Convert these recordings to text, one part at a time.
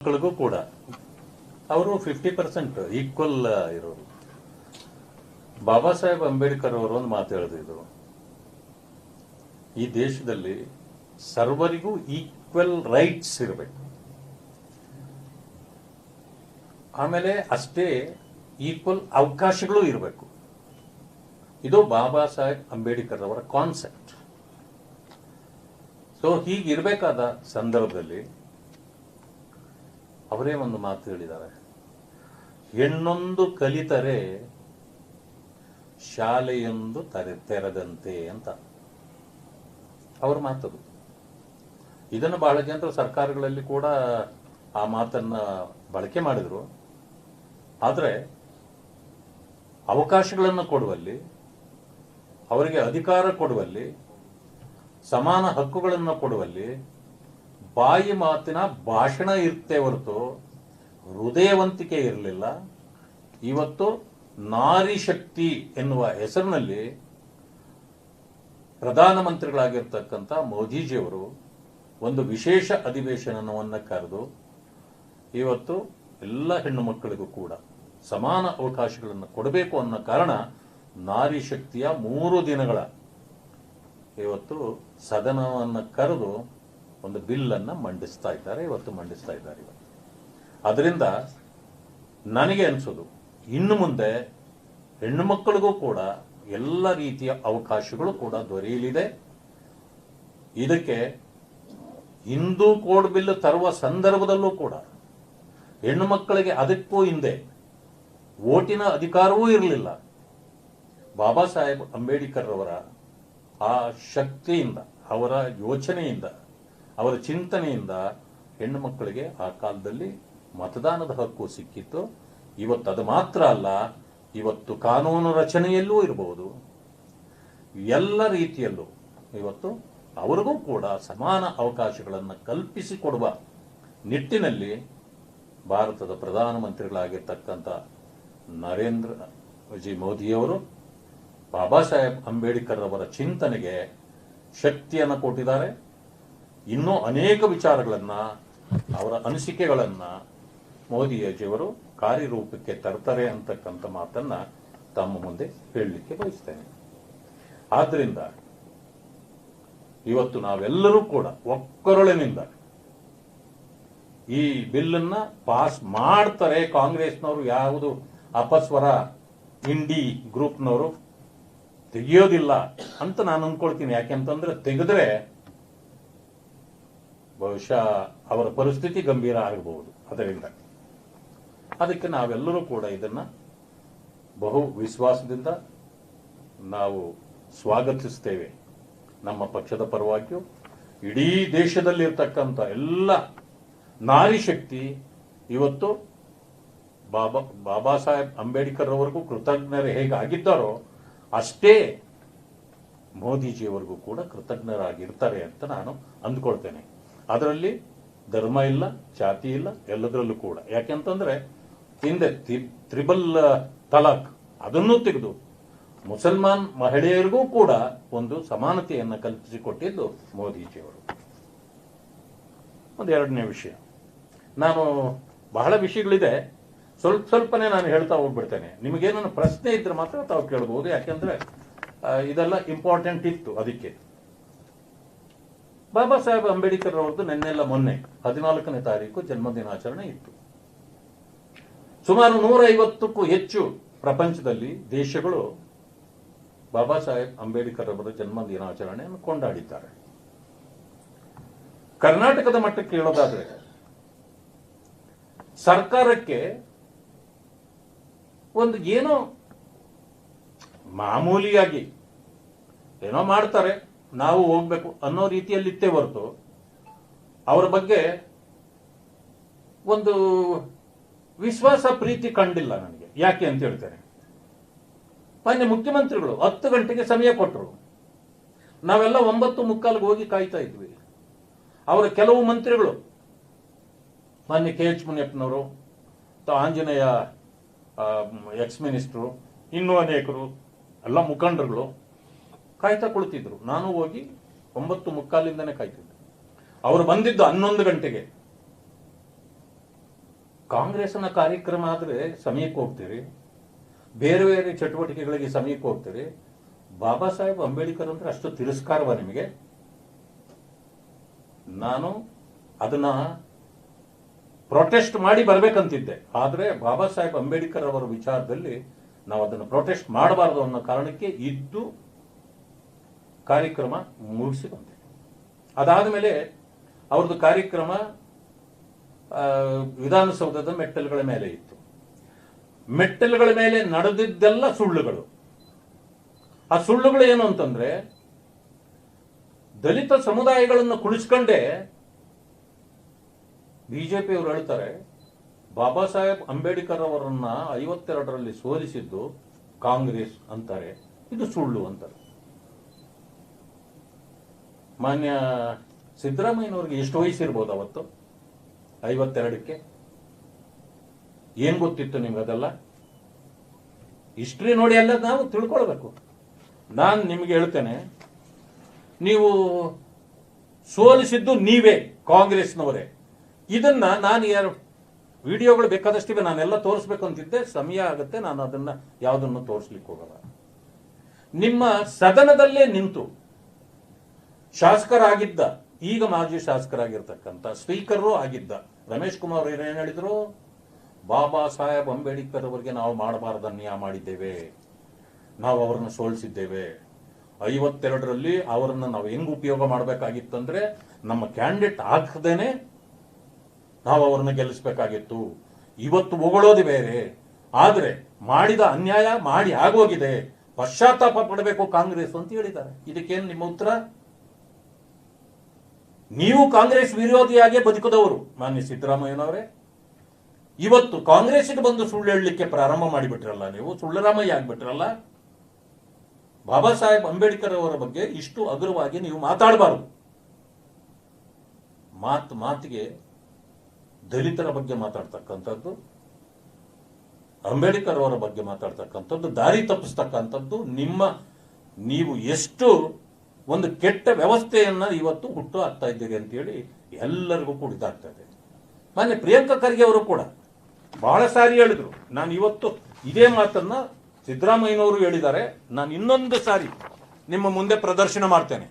ಮಕ್ಕಳಿಗೂ ಕೂಡ ಅವರು 50% ಈಕ್ವಲ್ ಇರೋರು. ಬಾಬಾ ಸಾಹೇಬ್ ಅಂಬೇಡ್ಕರ್ ಅವರು ಒಂದು ಮಾತು ಹೇಳಿದ್ರು, ಈ ದೇಶದಲ್ಲಿ ಸರ್ವರಿಗೂ ಈಕ್ವಲ್ ರೈಟ್ಸ್ ಇರಬೇಕು, ಆಮೇಲೆ ಅಷ್ಟೇ ಈಕ್ವಲ್ ಅವಕಾಶಗಳು ಇರಬೇಕು. ಇದು ಬಾಬಾ ಸಾಹೇಬ್ ಅಂಬೇಡ್ಕರ್ ಅವರ ಕಾನ್ಸೆಪ್ಟ್. ಸೊ ಹೀಗಿರಬೇಕಾದ ಸಂದರ್ಭದಲ್ಲಿ ಅವರೇ ಒಂದು ಮಾತು ಹೇಳಿದ್ದಾರೆ, ಹೆಣ್ಣೊಂದು ಕಲಿತರೆ ಶಾಲೆಯೊಂದು ತೆರೆದಂತೆ ಅಂತ ಅವ್ರ ಮಾತದು. ಇದನ್ನು ಬಹಳ ಜನರು ಸರ್ಕಾರಗಳಲ್ಲಿ ಕೂಡ ಆ ಮಾತನ್ನ ಬಳಕೆ ಮಾಡಿದ್ರು. ಆದರೆ ಅವಕಾಶಗಳನ್ನು ಕೊಡುವಲ್ಲಿ, ಅವರಿಗೆ ಅಧಿಕಾರ ಕೊಡುವಲ್ಲಿ, ಸಮಾನ ಹಕ್ಕುಗಳನ್ನು ಕೊಡುವಲ್ಲಿ ಬಾಯಿ ಮಾತಿನ ಭಾಷಣ ಇರ್ತೇ ಹೊರತು ಹೃದಯವಂತಿಕೆ ಇರಲಿಲ್ಲ. ಇವತ್ತು ನಾರಿ ಶಕ್ತಿ ಎನ್ನುವ ಹೆಸರಿನಲ್ಲಿ ಪ್ರಧಾನಮಂತ್ರಿಗಳಾಗಿರ್ತಕ್ಕಂಥ ಮೋದಿಜಿಯವರು ಒಂದು ವಿಶೇಷ ಅಧಿವೇಶನವನ್ನು ಕರೆದು ಇವತ್ತು ಎಲ್ಲ ಹೆಣ್ಣು ಮಕ್ಕಳಿಗೂ ಕೂಡ ಸಮಾನ ಅವಕಾಶಗಳನ್ನು ಕೊಡಬೇಕು ಅನ್ನೋ ಕಾರಣ ನಾರಿ ಶಕ್ತಿಯ 3 ದಿನಗಳ ಇವತ್ತು ಸದನವನ್ನು ಕರೆದು ಒಂದು ಬಿಲ್ ಅನ್ನ ಮಂಡಿಸ್ತಾ ಇದ್ದಾರೆ. ಅದರಿಂದ ನನಗೆ ಅನಿಸೋದು, ಇನ್ನು ಮುಂದೆ ಹೆಣ್ಣು ಮಕ್ಕಳಿಗೂ ಕೂಡ ಎಲ್ಲ ರೀತಿಯ ಅವಕಾಶಗಳು ಕೂಡ ದೊರೆಯಲಿದೆ. ಇದಕ್ಕೆ ಹಿಂದೂ ಕೋಡ್ ಬಿಲ್ ತರುವ ಸಂದರ್ಭದಲ್ಲೂ ಕೂಡ ಹೆಣ್ಣು ಮಕ್ಕಳಿಗೆ ಅದಕ್ಕೂ ಹಿಂದೆ ವೋಟಿನ ಅಧಿಕಾರವೂ ಇರಲಿಲ್ಲ. ಬಾಬಾ ಸಾಹೇಬ್ ಅಂಬೇಡ್ಕರ್ ಅವರ ಆ ಶಕ್ತಿಯಿಂದ, ಅವರ ಯೋಚನೆಯಿಂದ, ಅವರ ಚಿಂತನೆಯಿಂದ ಹೆಣ್ಣು ಮಕ್ಕಳಿಗೆ ಆ ಕಾಲದಲ್ಲಿ ಮತದಾನದ ಹಕ್ಕು ಸಿಕ್ಕಿತ್ತು. ಇವತ್ತು ಅದು ಮಾತ್ರ ಅಲ್ಲ, ಇವತ್ತು ಕಾನೂನು ರಚನೆಯಲ್ಲೂ ಇರಬಹುದು, ಎಲ್ಲ ರೀತಿಯಲ್ಲೂ ಇವತ್ತು ಅವರಿಗೂ ಕೂಡ ಸಮಾನ ಅವಕಾಶಗಳನ್ನು ಕಲ್ಪಿಸಿಕೊಡುವ ನಿಟ್ಟಿನಲ್ಲಿ ಭಾರತದ ಪ್ರಧಾನಮಂತ್ರಿಗಳಾಗಿರ್ತಕ್ಕಂಥ ನರೇಂದ್ರ ಜಿ ಮೋದಿಯವರು ಬಾಬಾ ಸಾಹೇಬ್ ಅಂಬೇಡ್ಕರ್ ಅವರ ಚಿಂತನೆಗೆ ಶಕ್ತಿಯನ್ನು ಕೊಟ್ಟಿದ್ದಾರೆ. ಇನ್ನೂ ಅನೇಕ ವಿಚಾರಗಳನ್ನ, ಅವರ ಅನಿಸಿಕೆಗಳನ್ನ ಮೋದಿಜಿಯವರು ಕಾರ್ಯರೂಪಕ್ಕೆ ತರ್ತಾರೆ ಅಂತಕ್ಕಂಥ ಮಾತನ್ನ ತಮ್ಮ ಮುಂದೆ ಹೇಳಲಿಕ್ಕೆ ಬಯಸ್ತೇನೆ. ಆದ್ರಿಂದ ಇವತ್ತು ನಾವೆಲ್ಲರೂ ಕೂಡ ಒಕ್ಕೊರಳಿನಿಂದ ಈ ಬಿಲ್ಲನ್ನ ಪಾಸ್ ಮಾಡ್ತಾರೆ. ಕಾಂಗ್ರೆಸ್ನವರು ಯಾವುದು ಅಪಸ್ವರ ಇಂಡಿ ಗ್ರೂಪ್ನವರು ತೆಗೆಯೋದಿಲ್ಲ ಅಂತ ನಾನು ಅನ್ಕೊಳ್ತೀನಿ. ಯಾಕೆಂತಂದ್ರೆ ತೆಗೆದ್ರೆ ಬಹುಶಃ ಅವರ ಪರಿಸ್ಥಿತಿ ಗಂಭೀರ ಆಗಬಹುದು. ಅದಕ್ಕೆ ನಾವೆಲ್ಲರೂ ಕೂಡ ಇದನ್ನ ಬಹು ವಿಶ್ವಾಸದಿಂದ ನಾವು ಸ್ವಾಗತಿಸ್ತೇವೆ. ನಮ್ಮ ಪಕ್ಷದ ಪರವಾಗಿಯೂ ಇಡೀ ದೇಶದಲ್ಲಿರ್ತಕ್ಕಂಥ ಎಲ್ಲ ನಾರಿ ಶಕ್ತಿ ಇವತ್ತು ಬಾಬಾ ಸಾಹೇಬ್ ಅಂಬೇಡ್ಕರ್ ಅವರಿಗೂ ಕೃತಜ್ಞರು ಹೇಗಾಗಿದ್ದಾರೋ ಅಷ್ಟೇ ಮೋದಿಜಿಯವರಿಗೂ ಕೂಡ ಕೃತಜ್ಞರಾಗಿರ್ತಾರೆ ಅಂತ ನಾನು ಅಂದ್ಕೊಳ್ತೇನೆ. ಅದರಲ್ಲಿ ಧರ್ಮ ಇಲ್ಲ, ಜಾತಿ ಇಲ್ಲ, ಎಲ್ಲದರಲ್ಲೂ ಕೂಡ. ಯಾಕೆಂತಂದ್ರೆ ಹಿಂದೆ ತ್ರಿಬಲ್ ತಲಾಕ್ ಅದನ್ನು ತೆಗೆದು ಮುಸಲ್ಮಾನ್ ಮಹಿಳೆಯರಿಗೂ ಕೂಡ ಒಂದು ಸಮಾನತೆಯನ್ನು ಕಲ್ಪಿಸಿಕೊಟ್ಟಿದ್ದು ಮೋದಿಜಿಯವರು. ಒಂದು ಎರಡನೇ ವಿಷಯ, ನಾನು ಬಹಳ ವಿಷಯಗಳಿದೆ, ಸ್ವಲ್ಪನೇ ನಾನು ಹೇಳ್ತಾ ಹೋಗ್ಬಿಡ್ತೇನೆ. ನಿಮಗೇನೋ ಪ್ರಶ್ನೆ ಇದ್ರೆ ಮಾತ್ರ ತಾವು ಕೇಳಬಹುದು, ಯಾಕೆಂದ್ರೆ ಇದೆಲ್ಲ ಇಂಪಾರ್ಟೆಂಟ್ ಇತ್ತು. ಅದಕ್ಕೆ ಬಾಬಾ ಸಾಹೇಬ್ ಅಂಬೇಡ್ಕರ್ ಅವರದ್ದು ನಿನ್ನೆಲ್ಲ ಮೊನ್ನೆ 14ನೇ ತಾರೀಕು ಜನ್ಮದಿನಾಚರಣೆ ಇತ್ತು. ಸುಮಾರು 150ಕ್ಕೂ ಹೆಚ್ಚು ಪ್ರಪಂಚದಲ್ಲಿ ದೇಶಗಳು ಬಾಬಾ ಸಾಹೇಬ್ ಅಂಬೇಡ್ಕರ್ ಅವರ ಜನ್ಮದಿನಾಚರಣೆಯನ್ನು ಕೊಂಡಾಡಿದ್ದಾರೆ. ಕರ್ನಾಟಕದ ಮಟ್ಟಕ್ಕೆ ಹೇಳೋದಾದ್ರೆ ಸರ್ಕಾರಕ್ಕೆ ಒಂದು ಏನೋ ಮಾಮೂಲಿಯಾಗಿ ಏನೋ ಮಾಡ್ತಾರೆ, ನಾವು ಹೋಗ್ಬೇಕು ಅನ್ನೋ ರೀತಿಯಲ್ಲಿತ್ತೇ ಹೊರತು ಅವರ ಬಗ್ಗೆ ಒಂದು ವಿಶ್ವಾಸ ಪ್ರೀತಿ ಕಂಡಿಲ್ಲ ನನಗೆ. ಯಾಕೆ ಅಂತ ಹೇಳ್ತೇನೆ, ಮಾನ್ಯ ಮುಖ್ಯಮಂತ್ರಿಗಳು 10 ಗಂಟೆಗೆ ಸಮಯ ಕೊಟ್ಟರು, ನಾವೆಲ್ಲ 9:45 ಹೋಗಿ ಕಾಯ್ತಾ ಇದ್ವಿ. ಅವರ ಕೆಲವು ಮಂತ್ರಿಗಳು, ಮಾನ್ಯ ಕೆ ಎಚ್ ಮುನಿಯಪ್ಪನವರು, ಆಂಜನೇಯ ಎಕ್ಸ್ ಮಿನಿಸ್ಟರು, ಇನ್ನೂ ಅನೇಕರು ಎಲ್ಲ ಮುಖಂಡರುಗಳು ಕಾಯ್ತಾ ಕುಳಿತಿದ್ರು. ನಾನು ಹೋಗಿ 9:45 ಕಾಯ್ತಿದ್ದೆ. ಅವರು ಬಂದಿದ್ದು 11 ಗಂಟೆಗೆ. ಕಾಂಗ್ರೆಸ್ನ ಕಾರ್ಯಕ್ರಮ ಆದರೆ ಸಮಯಕ್ಕೆ ಹೋಗ್ತೀರಿ, ಬೇರೆ ಬೇರೆ ಚಟುವಟಿಕೆಗಳಿಗೆ ಸಮಯಕ್ಕೆ ಹೋಗ್ತೀರಿ. ಬಾಬಾ ಸಾಹೇಬ್ ಅಂಬೇಡ್ಕರ್ ಅಂದ್ರೆ ಅಷ್ಟು ತಿರಸ್ಕಾರವ ನಿಮಗೆ? ನಾನು ಅದನ್ನ ಪ್ರೊಟೆಸ್ಟ್ ಮಾಡಿ ಬರ್ಬೇಕಂತಿದ್ದೆ, ಆದ್ರೆ ಬಾಬಾ ಸಾಹೇಬ್ ಅಂಬೇಡ್ಕರ್ ಅವರ ವಿಚಾರದಲ್ಲಿ ನಾವು ಅದನ್ನು ಪ್ರೊಟೆಸ್ಟ್ ಮಾಡಬಾರದು ಅನ್ನೋ ಕಾರಣಕ್ಕೆ ಇದ್ದು ಕಾರ್ಯಕ್ರಮ ಮುಗಿಸಿ ಬಂದೆ. ಅದಾದ ಮೇಲೆ ಅವ್ರದ್ದು ಕಾರ್ಯಕ್ರಮ ವಿಧಾನಸೌಧದ ಮೆಟ್ಟಲುಗಳ ಮೇಲೆ ಇತ್ತು. ಮೆಟ್ಟಲುಗಳ ಮೇಲೆ ನಡೆದಿದ್ದೆಲ್ಲ ಸುಳ್ಳುಗಳು. ಆ ಸುಳ್ಳುಗಳು ಏನು ಅಂತಂದ್ರೆ, ದಲಿತ ಸಮುದಾಯಗಳನ್ನು ಕುಳಿಸ್ಕೊಂಡೇ ಬಿಜೆಪಿಯವರು ಹೇಳ್ತಾರೆ ಬಾಬಾ ಸಾಹೇಬ್ ಅಂಬೇಡ್ಕರ್ ಅವರನ್ನ 52ರಲ್ಲಿ ಸೋಲಿಸಿದ್ದು ಕಾಂಗ್ರೆಸ್ ಅಂತಾರೆ. ಇದು ಸುಳ್ಳು ಅಂತಾರೆ. ಮಾನ್ಯ ಸಿದ್ದರಾಮಯ್ಯನವ್ರಿಗೆ ಎಷ್ಟು ವಯಸ್ಸಿರ್ಬೋದು ಅವತ್ತು? 52ಕ್ಕೆ ಏನ್ ಗೊತ್ತಿತ್ತು ನಿಮ್ಗೆ? ಅದೆಲ್ಲ ಹಿಸ್ಟ್ರಿ ನೋಡಿ ಎಲ್ಲ ನಾವು ತಿಳ್ಕೊಳ್ಬೇಕು. ನಾನು ನಿಮಗೆ ಹೇಳ್ತೇನೆ, ನೀವು ಸೋಲಿಸಿದ್ದು ನೀವೇ, ಕಾಂಗ್ರೆಸ್ನವರೇ. ಇದನ್ನ ನಾನು ವಿಡಿಯೋಗಳು ಬೇಕಾದಷ್ಟಿವೆ, ನಾನೆಲ್ಲ ತೋರಿಸ್ಬೇಕು ಅಂತಿದ್ದೆ, ಸಮಯ ಆಗುತ್ತೆ, ನಾನು ಅದನ್ನ ಯಾವುದನ್ನು ತೋರಿಸ್ಲಿಕ್ಕೆ ಹೋಗಲ್ಲ. ನಿಮ್ಮ ಸದನದಲ್ಲೇ ನಿಂತು ಶಾಸಕರಾಗಿದ್ದ, ಈಗ ಮಾಜಿ ಶಾಸಕರಾಗಿರ್ತಕ್ಕಂಥ, ಸ್ಪೀಕರ್ ಆಗಿದ್ದ ರಮೇಶ್ ಕುಮಾರ್ ಅವರು ಏನ್ ಹೇಳಿದ್ರು? ಬಾಬಾ ಸಾಹೇಬ್ ಅಂಬೇಡ್ಕರ್ ಅವರಿಗೆ ನಾವು ಮಾಡಬಾರದ ಅನ್ಯಾಯ ಮಾಡಿದ್ದೇವೆ, ನಾವು ಅವರನ್ನು ಸೋಲಿಸಿದ್ದೇವೆ. 52ರಲ್ಲಿ ಅವರನ್ನು ನಾವು ಹೆಂಗ್ ಉಪಯೋಗ ಮಾಡಬೇಕಾಗಿತ್ತಂದ್ರೆ, ನಮ್ಮ ಕ್ಯಾಂಡಿಡೇಟ್ ಹಾಕದೇನೆ ನಾವು ಅವ್ರನ್ನ ಗೆಲ್ಲಿಸಬೇಕಾಗಿತ್ತು. ಇವತ್ತು ಹೊಗಳೋದು ಬೇರೆ, ಆದ್ರೆ ಮಾಡಿದ ಅನ್ಯಾಯ ಮಾಡಿ ಆಗೋಗಿದೆ, ಪಶ್ಚಾತ್ತಾಪ ಪಡಬೇಕು ಕಾಂಗ್ರೆಸ್ ಅಂತ ಹೇಳಿದ್ದಾರೆ. ಇದಕ್ಕೇನು ನಿಮ್ಮ ಉತ್ತರ? ನೀವು ಕಾಂಗ್ರೆಸ್ ವಿರೋಧಿಯಾಗಿ ಬದುಕದವರು ಮಾನ್ಯ ಸಿದ್ದರಾಮಯ್ಯನವರೇ. ಇವತ್ತು ಕಾಂಗ್ರೆಸ್ಗೆ ಬಂದು ಸುಳ್ಳು ಹೇಳಲಿಕ್ಕೆ ಪ್ರಾರಂಭ ಮಾಡಿಬಿಟ್ರಲ್ಲ, ನೀವು ಸುಳ್ಳರಾಮಯ್ಯ ಆಗ್ಬಿಟ್ರಲ್ಲ. ಬಾಬಾ ಸಾಹೇಬ್ ಅಂಬೇಡ್ಕರ್ ಅವರ ಬಗ್ಗೆ ಇಷ್ಟು ಹಗುರವಾಗಿ ನೀವು ಮಾತಾಡಬಾರದು. ಮಾತಿಗೆ ದಲಿತರ ಬಗ್ಗೆ ಮಾತಾಡ್ತಕ್ಕಂಥದ್ದು, ಅಂಬೇಡ್ಕರ್ ಅವರ ಬಗ್ಗೆ ಮಾತಾಡ್ತಕ್ಕಂಥದ್ದು, ದಾರಿ ತಪ್ಪಿಸ್ತಕ್ಕಂಥದ್ದು, ನೀವು ಎಷ್ಟು ಒಂದು ಕೆಟ್ಟ ವ್ಯವಸ್ಥೆಯನ್ನ ಇವತ್ತು ಹುಟ್ಟು ಹಾಕ್ತಾ ಇದ್ದೀರಿ ಅಂತೇಳಿ ಎಲ್ಲರಿಗೂ ಕೂಡ ಇದಾಗ್ತಾ ಇದೆ. ಮಾನ್ಯ ಪ್ರಿಯಾಂಕಾ ಖರ್ಗೆ ಅವರು ಕೂಡ ಬಹಳ ಸಾರಿ ಹೇಳಿದ್ರು. ನಾನು ಇವತ್ತು ಇದೇ ಮಾತನ್ನ ಸಿದ್ದರಾಮಯ್ಯನವರು ಹೇಳಿದ್ದಾರೆ, ನಾನು ಇನ್ನೊಂದು ಸಾರಿ ನಿಮ್ಮ ಮುಂದೆ ಪ್ರದರ್ಶನ ಮಾಡ್ತೇನೆ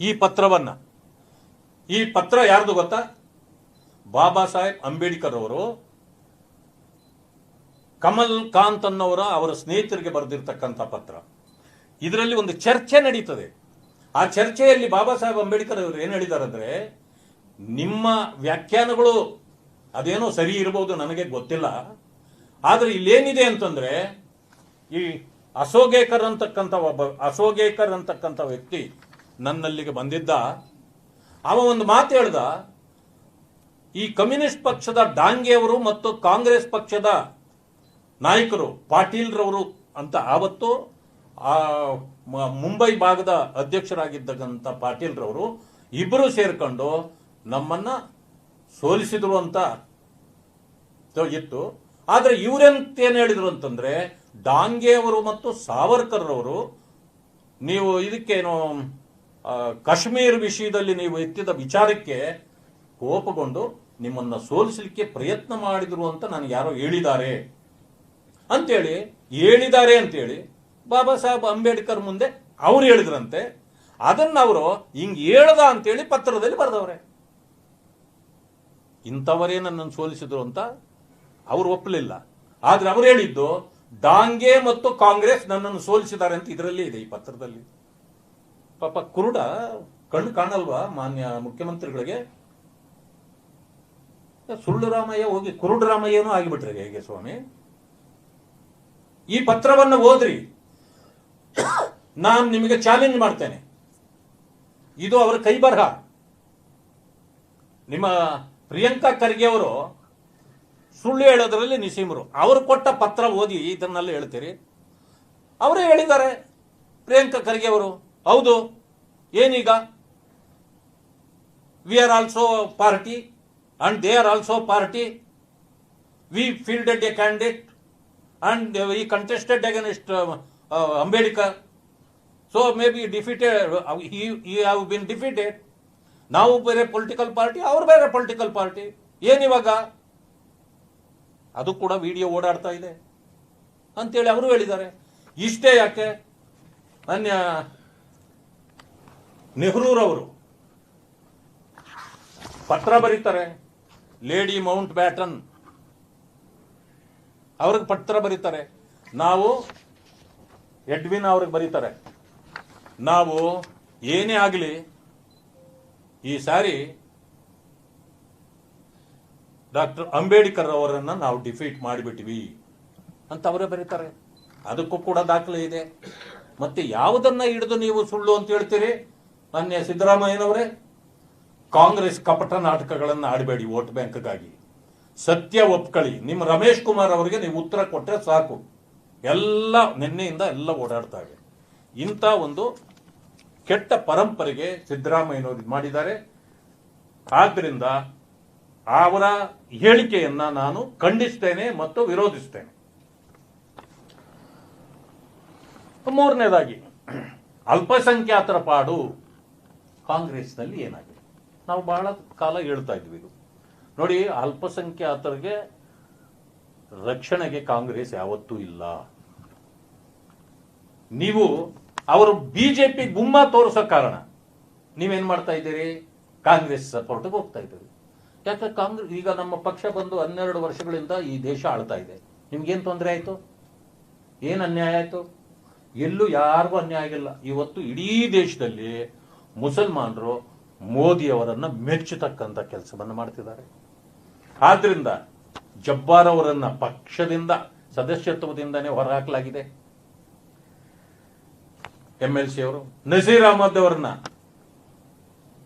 ಈ ಪತ್ರವನ್ನ. ಈ ಪತ್ರ ಯಾರ್ದು ಗೊತ್ತಾ? ಬಾಬಾ ಸಾಹೇಬ್ ಅಂಬೇಡ್ಕರ್ ಅವರು ಕಮಲ್ ಕಾಂತ್ ಅನ್ನೋರ ಅವರ ಸ್ನೇಹಿತರಿಗೆ ಬರೆದಿರ್ತಕ್ಕಂಥ ಪತ್ರ. ಇದರಲ್ಲಿ ಒಂದು ಚರ್ಚೆ ನಡೀತದೆ. ಆ ಚರ್ಚೆಯಲ್ಲಿ ಬಾಬಾ ಸಾಹೇಬ್ ಅಂಬೇಡ್ಕರ್ ಅವರು ಏನ್ ಹೇಳಿದ್ದಾರೆ ಅಂದ್ರೆ, ನಿಮ್ಮ ವ್ಯಾಖ್ಯಾನಗಳು ಅದೇನೋ ಸರಿ ಇರಬಹುದು, ನನಗೆ ಗೊತ್ತಿಲ್ಲ, ಆದ್ರೆ ಇಲ್ಲೇನಿದೆ ಅಂತಂದ್ರೆ, ಈ ಅಶೋಗೇಕರ್ ಅಂತಕ್ಕಂಥ ವ್ಯಕ್ತಿ ನನ್ನಲ್ಲಿಗೆ ಬಂದಿದ್ದ. ಅವ ಒಂದು ಮಾತು ಹೇಳ್ದ, ಈ ಕಮ್ಯುನಿಸ್ಟ್ ಪಕ್ಷದ ಡಾಂಗೆಯವರು ಮತ್ತು ಕಾಂಗ್ರೆಸ್ ಪಕ್ಷದ ನಾಯಕರು ಪಾಟೀಲ್ರವರು ಅಂತ ಆವತ್ತು ಮುಂಬೈ ಭಾಗದ ಅಧ್ಯಕ್ಷರಾಗಿದ್ದಕ್ಕಂಥ ಪಾಟೀಲ್ರವರು ಇಬ್ಬರು ಸೇರ್ಕೊಂಡು ನಮ್ಮನ್ನ ಸೋಲಿಸಿದ್ರು ಅಂತ ಇತ್ತು. ಆದ್ರೆ ಇವರೆಂತ ಏನ್ ಹೇಳಿದ್ರು ಅಂತಂದ್ರೆ, ಡಾಂಗೆ ಅವರು ಮತ್ತು ಸಾವರ್ಕರ್ ಅವರು ನೀವು ಇದಕ್ಕೇನು ಕಾಶ್ಮೀರ್ ವಿಷಯದಲ್ಲಿ ನೀವು ಎತ್ತಿದ ವಿಚಾರಕ್ಕೆ ಕೋಪಗೊಂಡು ನಿಮ್ಮನ್ನ ಸೋಲಿಸಲಿಕ್ಕೆ ಪ್ರಯತ್ನ ಮಾಡಿದ್ರು ಅಂತ ನನಗೆ ಯಾರೋ ಹೇಳಿದ್ದಾರೆ ಅಂತೇಳಿ ಬಾಬಾ ಸಾಹೇಬ್ ಅಂಬೇಡ್ಕರ್ ಮುಂದೆ ಅವ್ರು ಹೇಳಿದ್ರಂತೆ. ಅದನ್ನ ಅವರು ಹಿಂಗ್ ಹೇಳ್ದ ಅಂತೇಳಿ ಪತ್ರದಲ್ಲಿ ಬರೆದವ್ರೆ. ಇಂಥವರೇ ನನ್ನನ್ನು ಸೋಲಿಸಿದ್ರು ಅಂತ ಅವ್ರು ಒಪ್ಪಲಿಲ್ಲ. ಆದ್ರೆ ಅವ್ರು ಹೇಳಿದ್ದು ಡಾಂಗೆ ಮತ್ತು ಕಾಂಗ್ರೆಸ್ ನನ್ನನ್ನು ಸೋಲಿಸಿದ್ದಾರೆ ಅಂತ ಇದರಲ್ಲಿ ಇದೆ, ಈ ಪತ್ರದಲ್ಲಿ. ಪಾಪ ಕುರುಡ ಕಣ್ಣು ಕಾಣಲ್ವಾ ಮಾನ್ಯ ಮುಖ್ಯಮಂತ್ರಿಗಳಿಗೆ? ಸುಳ್ಳು ರಾಮಯ್ಯ ಹೋಗಿ ಕುರುಡು ರಾಮಯ್ಯನೂ ಆಗಿಬಿಟ್ರೆ ಹೇಗೆ ಸ್ವಾಮಿ? ಈ ಪತ್ರವನ್ನು ಓದ್ರಿ, ನಾನು ನಿಮಗೆ ಚಾಲೆಂಜ್ ಮಾಡ್ತೇನೆ. ಇದು ಅವರ ಕೈ ಬರಹ. ನಿಮ್ಮ ಪ್ರಿಯಾಂಕಾ ಖರ್ಗೆ ಅವರು ಸುಳ್ಳು ಹೇಳೋದ್ರಲ್ಲಿ ನಿಸೀಮರು. ಅವರು ಕೊಟ್ಟ ಪತ್ರ ಓದಿ ಇದನ್ನೆಲ್ಲ ಹೇಳ್ತೀರಿ. ಅವರೇ ಹೇಳಿದ್ದಾರೆ ಪ್ರಿಯಾಂಕಾ ಖರ್ಗೆ ಅವರು, ಹೌದು ಏನೀಗ we are also party and they are also party, we fielded a candidate and he contested against Ambedkar, so maybe defeated, he have been defeated. ನಾವು ಬೇರೆ ಪೊಲಿಟಿಕಲ್ ಪಾರ್ಟಿ, ಅವ್ರು ಬೇರೆ ಪೊಲಿಟಿಕಲ್ ಪಾರ್ಟಿ. ಏನಿವಾಗ ಅದು ಕೂಡ ವಿಡಿಯೋ ಓಡಾಡ್ತಾ ಇದೆ ಅಂತೇಳಿ ಅವರು ಹೇಳಿದ್ದಾರೆ. ಇಷ್ಟೇ ಯಾಕೆ, ಅನ್ಯ ನೆಹರೂರವರು ಪತ್ರ ಬರೀತಾರೆ, ಲೇಡಿ ಮೌಂಟ್ ಬ್ಯಾಟನ್ ಅವ್ರಿಗೆ ಪತ್ರ ಬರೀತಾರೆ. ನಾವು ಎಡ್ವಿನ್ ಅವ್ರಿಗೆ ಬರೀತಾರೆ, ನಾವು ಏನೇ ಆಗಲಿ ಈ ಸಾರಿ ಡಾಕ್ಟರ್ ಅಂಬೇಡ್ಕರ್ ಅವರನ್ನ ನಾವು ಡಿಫೀಟ್ ಮಾಡಿಬಿಟ್ವಿ ಅಂತ ಅವರೇ ಬರೀತಾರೆ. ಅದಕ್ಕೂ ಕೂಡ ದಾಖಲೆ ಇದೆ. ಮತ್ತೆ ಯಾವುದನ್ನ ಹಿಡಿದು ನೀವು ಸುಳ್ಳು ಅಂತ ಹೇಳ್ತೀರಿ? ಮಾನ್ಯ ಸಿದ್ದರಾಮಯ್ಯನವರೇ, ಕಾಂಗ್ರೆಸ್ ಕಪಟ ನಾಟಕಗಳನ್ನು ಆಡಬೇಡಿ ವೋಟ್ ಬ್ಯಾಂಕ್ಗಾಗಿ. ಸತ್ಯ ಒಪ್ಕೊಳ್ಳಿ. ನಿಮ್ಮ ರಮೇಶ್ ಕುಮಾರ್ ಅವರಿಗೆ ನೀವು ಉತ್ತರ ಕೊಟ್ಟರೆ ಸಾಕು. ಎಲ್ಲ ನಿನ್ನೆಯಿಂದ ಎಲ್ಲ ಓಡಾಡ್ತಾ ಇವೆ. ಇಂಥ ಒಂದು ಕೆಟ್ಟ ಪರಂಪರೆಗೆ ಸಿದ್ದರಾಮಯ್ಯನವರು ಮಾಡಿದ್ದಾರೆ. ಆದ್ದರಿಂದ ಅವರ ಹೇಳಿಕೆಯನ್ನ ನಾನು ಖಂಡಿಸ್ತೇನೆ ಮತ್ತು ವಿರೋಧಿಸ್ತೇನೆ. ಮೂರನೇದಾಗಿ, ಅಲ್ಪಸಂಖ್ಯಾತರ ಪಾಡು ಕಾಂಗ್ರೆಸ್ನಲ್ಲಿ ಏನಾಗಿದೆ? ನಾವು ಬಹಳ ಕಾಲ ಹೇಳ್ತಾ ಇದ್ವಿ ಇದು. ನೋಡಿ, ಅಲ್ಪಸಂಖ್ಯಾತರಿಗೆ ರಕ್ಷಣೆಗೆ ಕಾಂಗ್ರೆಸ್ ಯಾವತ್ತೂ ಇಲ್ಲ. ನೀವು ಅವರು ಬಿಜೆಪಿ ಗುಮ್ಮ ತೋರಿಸೋ ಕಾರಣ ನೀವೇನ್ ಮಾಡ್ತಾ ಇದ್ದೀರಿ? ಕಾಂಗ್ರೆಸ್ ಸಪೋರ್ಟ್ಗೆ ಹೋಗ್ತಾ ಇದ್ದೀರಿ. ಯಾಕೆ? ಕಾಂಗ್ರೆಸ್ ಈಗ ನಮ್ಮ ಪಕ್ಷ ಬಂದು 12 ವರ್ಷಗಳಿಂದ ಈ ದೇಶ ಆಳ್ತಾ ಇದೆ. ನಿಮ್ಗೇನ್ ತೊಂದರೆ ಆಯ್ತು? ಏನ್ ಅನ್ಯಾಯ ಆಯ್ತು? ಎಲ್ಲೂ ಯಾರಿಗೂ ಅನ್ಯಾಯ ಆಗಿಲ್ಲ. ಇವತ್ತು ಇಡೀ ದೇಶದಲ್ಲಿ ಮುಸಲ್ಮಾನರು ಮೋದಿಯವರನ್ನ ಮೆಚ್ಚತಕ್ಕಂಥ ಕೆಲಸವನ್ನು ಮಾಡ್ತಿದ್ದಾರೆ. ಆದ್ರಿಂದ ಜಬ್ಬಾರ್ ಅವರನ್ನ ಪಕ್ಷದಿಂದ ಸದಸ್ಯತ್ವದಿಂದನೇ ಹೊರಹಾಕಲಾಗಿದೆ. MLC ಅವರು ನಜೀರ್ ಅಹಮದ್ ಅವರನ್ನ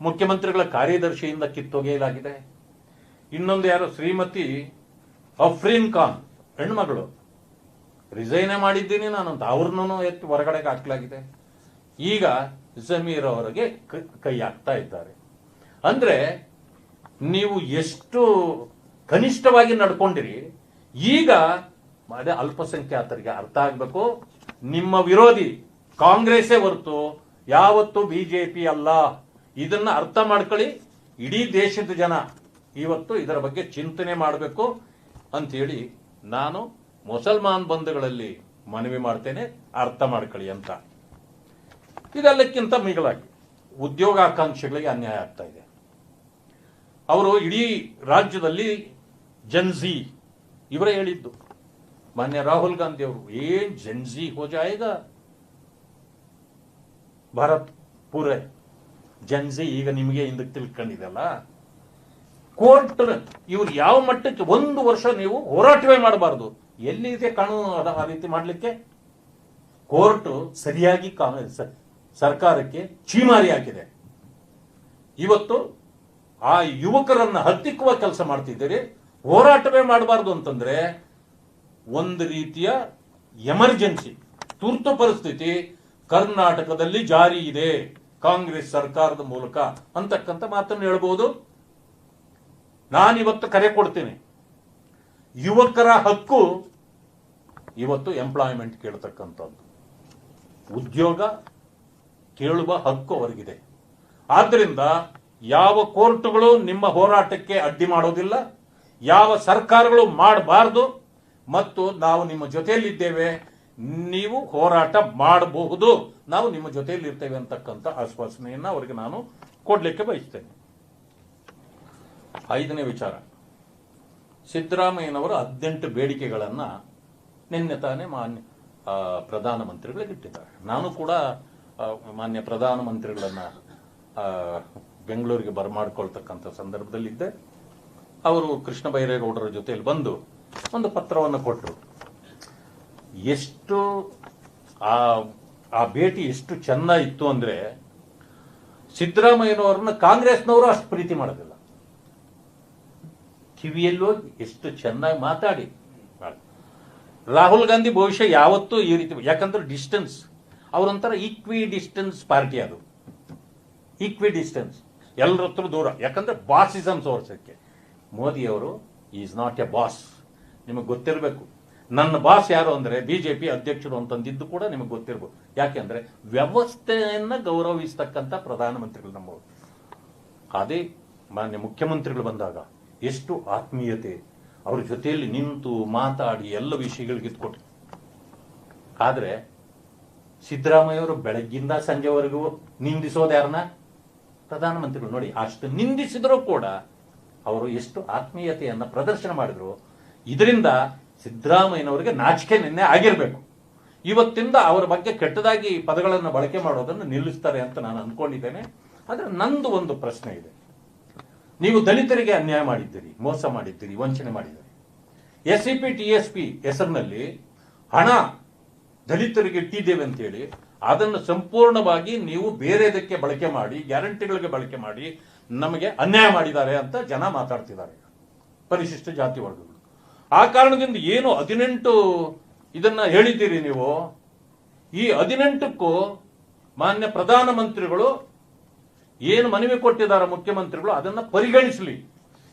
ಮುಖ್ಯಮಂತ್ರಿಗಳ ಕಾರ್ಯದರ್ಶಿಯಿಂದ ಕಿತ್ತೊಗೆಯಲಾಗಿದೆ. ಇನ್ನೊಂದು ಯಾರು, ಶ್ರೀಮತಿ ಅಫ್ರೀನ್ ಖಾನ್ ಹೆಣ್ಮಗಳು, ರಿಸೈನ್ ಮಾಡಿದ್ದೀನಿ ನಾನು ಅಂತ ಅವ್ರನ್ನೂ ಎತ್ತಿ ಹೊರಗಡೆಗೆ ಹಾಕಲಾಗಿದೆ. ಈಗ ಜಮೀರ್ ಅವರಿಗೆ ಕೈ ಹಾಕ್ತಾ ಇದ್ದಾರೆ. ಅಂದ್ರೆ ನೀವು ಎಷ್ಟು ಕನಿಷ್ಠವಾಗಿ ನಡ್ಕೊಂಡಿರಿ. ಈಗ ಅದೇ ಅಲ್ಪಸಂಖ್ಯಾತರಿಗೆ ಅರ್ಥ ಆಗ್ಬೇಕು, ನಿಮ್ಮ ವಿರೋಧಿ ಕಾಂಗ್ರೆಸ್ಸೇ ಹೊರತು ಯಾವತ್ತು ಬಿಜೆಪಿ ಅಲ್ಲ. ಇದನ್ನ ಅರ್ಥ ಮಾಡ್ಕೊಳ್ಳಿ. ಇಡೀ ದೇಶದ ಜನ ಇವತ್ತು ಇದರ ಬಗ್ಗೆ ಚಿಂತನೆ ಮಾಡಬೇಕು ಅಂತೇಳಿ ನಾನು ಮುಸಲ್ಮಾನ್ ಬಂಧುಗಳಲ್ಲಿ ಮನವಿ ಮಾಡ್ತೇನೆ, ಅರ್ಥ ಮಾಡ್ಕೊಳ್ಳಿ ಅಂತ. ಇದೆಲ್ಲಕ್ಕಿಂತ ಮಿಗಿಲಾಗಿ ಉದ್ಯೋಗಾಕಾಂಕ್ಷಿಗಳಿಗೆ ಅನ್ಯಾಯ ಆಗ್ತಾ ಇದೆ. ಅವರು ಇಡೀ ರಾಜ್ಯದಲ್ಲಿ ಜನ್ಜಿ ಇವರೇ ಹೇಳಿದ್ದು. ಮಾನ್ಯ ರಾಹುಲ್ ಗಾಂಧಿ ಅವರು, ಏನ್ ಜನ್ಜಿ ಹೋ ಜಾಯೇಗಾ ಭಾರತ್ ಪೂರೇ ಜನ್ಜಿ ಈಗ ನಿಮಗೆ ಹಿಂದಕ್ಕೆ ತಿಳ್ಕೊಂಡಿದೆಲ್ಲ. ಕೋರ್ಟ್ ಇವ್ರು ಯಾವ ಮಟ್ಟಕ್ಕೆ 1 ವರ್ಷ ನೀವು ಹೋರಾಟವೇ ಮಾಡಬಾರದು. ಎಲ್ಲಿದೆ ಕಾನೂನು ಆ ರೀತಿ ಮಾಡ್ಲಿಕ್ಕೆ? ಕೋರ್ಟ್ ಸರಿಯಾಗಿ ಸರ್ಕಾರಕ್ಕೆ ಚೀಮಾರಿ ಹಾಕಿದೆ. ಇವತ್ತು ಆ ಯುವಕರನ್ನ ಹತ್ತಿಕ್ಕುವ ಕೆಲಸ ಮಾಡ್ತಿದ್ದೀರಿ. ಹೋರಾಟವೇ ಮಾಡಬಾರದು ಅಂತಂದ್ರೆ ಒಂದು ರೀತಿಯ ಎಮರ್ಜೆನ್ಸಿ, ತುರ್ತು ಪರಿಸ್ಥಿತಿ ಕರ್ನಾಟಕದಲ್ಲಿ ಜಾರಿ ಇದೆ ಕಾಂಗ್ರೆಸ್ ಸರ್ಕಾರದ ಮೂಲಕ ಅಂತಕ್ಕಂಥ ಮಾತನ್ನು ಹೇಳ್ಬೋದು. ನಾನಿವತ್ತು ಕರೆ ಕೊಡ್ತೀನಿ, ಯುವಕರ ಹಕ್ಕು ಇವತ್ತು ಎಂಪ್ಲಾಯ್ಮೆಂಟ್ ಕೇಳತಕ್ಕಂಥದ್ದು, ಉದ್ಯೋಗ ಕೇಳುವ ಹಕ್ಕು ಅವರಿಗಿದೆ. ಆದ್ರಿಂದ ಯಾವ ಕೋರ್ಟ್ಗಳು ನಿಮ್ಮ ಹೋರಾಟಕ್ಕೆ ಅಡ್ಡಿ ಮಾಡೋದಿಲ್ಲ, ಯಾವ ಸರ್ಕಾರಗಳು ಮಾಡಬಾರದು. ಮತ್ತು ನಾವು ನಿಮ್ಮ ಜೊತೆಯಲ್ಲಿದ್ದೇವೆ, ನೀವು ಹೋರಾಟ ಮಾಡಬಹುದು, ನಾವು ನಿಮ್ಮ ಜೊತೆಯಲ್ಲಿ ಇರ್ತೇವೆ ಅಂತಕ್ಕಂಥ ಆಶ್ವಾಸನೆಯನ್ನ ಅವರಿಗೆ ನಾನು ಕೊಡ್ಲಿಕ್ಕೆ ಬಯಸ್ತೇನೆ. 5ನೇ ವಿಚಾರ, ಸಿದ್ದರಾಮಯ್ಯನವರು 18 ಬೇಡಿಕೆಗಳನ್ನ ನಿನ್ನೆ ತಾನೇ ಮಾನ್ಯ ಪ್ರಧಾನಮಂತ್ರಿಗಳಿಗೆ ಇಟ್ಟಿದ್ದಾರೆ. ನಾನು ಕೂಡ ಮಾನ್ಯ ಪ್ರಧಾನಮಂತ್ರಿಗಳನ್ನ ಬೆಂಗಳೂರಿಗೆ ಬರಮಾಡ್ಕೊಳ್ತಕ್ಕಂಥ ಸಂದರ್ಭದಲ್ಲಿದ್ದೆ. ಅವರು ಕೃಷ್ಣ ಬೈರೇಗೌಡರ ಜೊತೆಯಲ್ಲಿ ಬಂದು ಒಂದು ಪತ್ರವನ್ನು ಕೊಟ್ಟರು. ಎಷ್ಟು ಆ ಭೇಟಿ ಎಷ್ಟು ಚೆನ್ನಾಗಿತ್ತು ಅಂದ್ರೆ, ಸಿದ್ದರಾಮಯ್ಯನವರನ್ನ ಕಾಂಗ್ರೆಸ್ನವರು ಅಷ್ಟು ಪ್ರೀತಿ ಮಾಡೋದಿಲ್ಲ. ಕಿವಿಯಲ್ಲಿ ಹೋಗಿ ಎಷ್ಟು ಚೆನ್ನಾಗಿ ಮಾತಾಡಿ. ರಾಹುಲ್ ಗಾಂಧಿ ಬಹುಶಃ ಯಾವತ್ತೂ ಈ ರೀತಿ, ಯಾಕಂದ್ರೆ ಡಿಸ್ಟೆನ್ಸ್, ಅವರೊಂಥರ ಈಕ್ವಿ ಡಿಸ್ಟೆನ್ಸ್ ಪಾರ್ಟಿ. ಅದು ಈಕ್ವಿ ಡಿಸ್ಟೆನ್ಸ್, ಎಲ್ಲರ ಹತ್ರ ದೂರ. ಯಾಕಂದ್ರೆ ಬಾಸಿಸಮ್ ತೋರ್ಸಕ್ಕೆ ಮೋದಿ ಅವರು ಈಸ್ ನಾಟ್ ಎ ಬಾಸ್. ನಿಮಗೆ ಗೊತ್ತಿರಬೇಕು, ನನ್ನ ಬಾಸ್ ಯಾರು ಅಂದ್ರೆ ಬಿಜೆಪಿ ಅಧ್ಯಕ್ಷರು ಅಂತಂದಿದ್ದು ಕೂಡ ನಿಮಗೆ ಗೊತ್ತಿರ್ಬೋದು. ಯಾಕೆಂದ್ರೆ ವ್ಯವಸ್ಥೆಯನ್ನ ಗೌರವಿಸ್ತಕ್ಕಂಥ ಪ್ರಧಾನಮಂತ್ರಿಗಳು ನಮ್ಮವರು. ಅದೇ ಮಾನ್ಯ ಮುಖ್ಯಮಂತ್ರಿಗಳು ಬಂದಾಗ ಎಷ್ಟು ಆತ್ಮೀಯತೆ, ಅವ್ರ ಜೊತೆಯಲ್ಲಿ ನಿಂತು ಮಾತಾಡಿ ಎಲ್ಲ ವಿಷಯಗಳಿಗೆ ಇದ್ಕೊಟ್ಟು. ಆದ್ರೆ ಸಿದ್ದರಾಮಯ್ಯವರು ಬೆಳಗ್ಗಿಂದ ಸಂಜೆವರೆಗೂ ನಿಂದಿಸೋದು ಯಾರನ್ನ? ಪ್ರಧಾನಮಂತ್ರಿಗಳು. ನೋಡಿ, ಅಷ್ಟು ನಿಂದಿಸಿದ್ರು ಕೂಡ ಅವರು ಎಷ್ಟು ಆತ್ಮೀಯತೆಯನ್ನ ಪ್ರದರ್ಶನ ಮಾಡಿದ್ರು. ಇದರಿಂದ ಸಿದ್ದರಾಮಯ್ಯನವರಿಗೆ ನಾಚಿಕೆ ನಿನ್ನೆ ಆಗಿರ್ಬೇಕು. ಇವತ್ತಿಂದ ಅವರ ಬಗ್ಗೆ ಕೆಟ್ಟದಾಗಿ ಪದಗಳನ್ನು ಬಳಕೆ ಮಾಡೋದನ್ನು ನಿಲ್ಲಿಸ್ತಾರೆ ಅಂತ ನಾನು ಅನ್ಕೊಂಡಿದ್ದೇನೆ. ಆದ್ರೆ ನಂದು ಒಂದು ಪ್ರಶ್ನೆ ಇದೆ. ನೀವು ದಲಿತರಿಗೆ ಅನ್ಯಾಯ ಮಾಡಿದ್ದೀರಿ, ಮೋಸ ಮಾಡಿದ್ದೀರಿ, ವಂಚನೆ ಮಾಡಿದ್ದೀರಿ. SCP TSP ಹೆಸರಿನಲ್ಲಿ ಹಣ ದಲಿತರಿಗೆ ಇಟ್ಟಿದ್ದೇವೆ ಅಂತೇಳಿ ಅದನ್ನು ಸಂಪೂರ್ಣವಾಗಿ ನೀವು ಬೇರೆದಕ್ಕೆ ಬಳಕೆ ಮಾಡಿ, ಗ್ಯಾರಂಟಿಗಳಿಗೆ ಬಳಕೆ ಮಾಡಿ ನಮಗೆ ಅನ್ಯಾಯ ಮಾಡಿದ್ದಾರೆ ಅಂತ ಜನ ಮಾತಾಡ್ತಿದ್ದಾರೆ, ಪರಿಶಿಷ್ಟ ಜಾತಿ ವರ್ಗಗಳು. ಆ ಕಾರಣದಿಂದ ಏನು 18 ಇದನ್ನ ಹೇಳಿದ್ದೀರಿ ನೀವು, ಈ 18ಕ್ಕೂ ಮಾನ್ಯ ಪ್ರಧಾನಮಂತ್ರಿಗಳು ಏನು ಮನವಿ ಕೊಟ್ಟಿದ್ದಾರೆ ಮುಖ್ಯಮಂತ್ರಿಗಳು, ಅದನ್ನ ಪರಿಗಣಿಸಲಿ.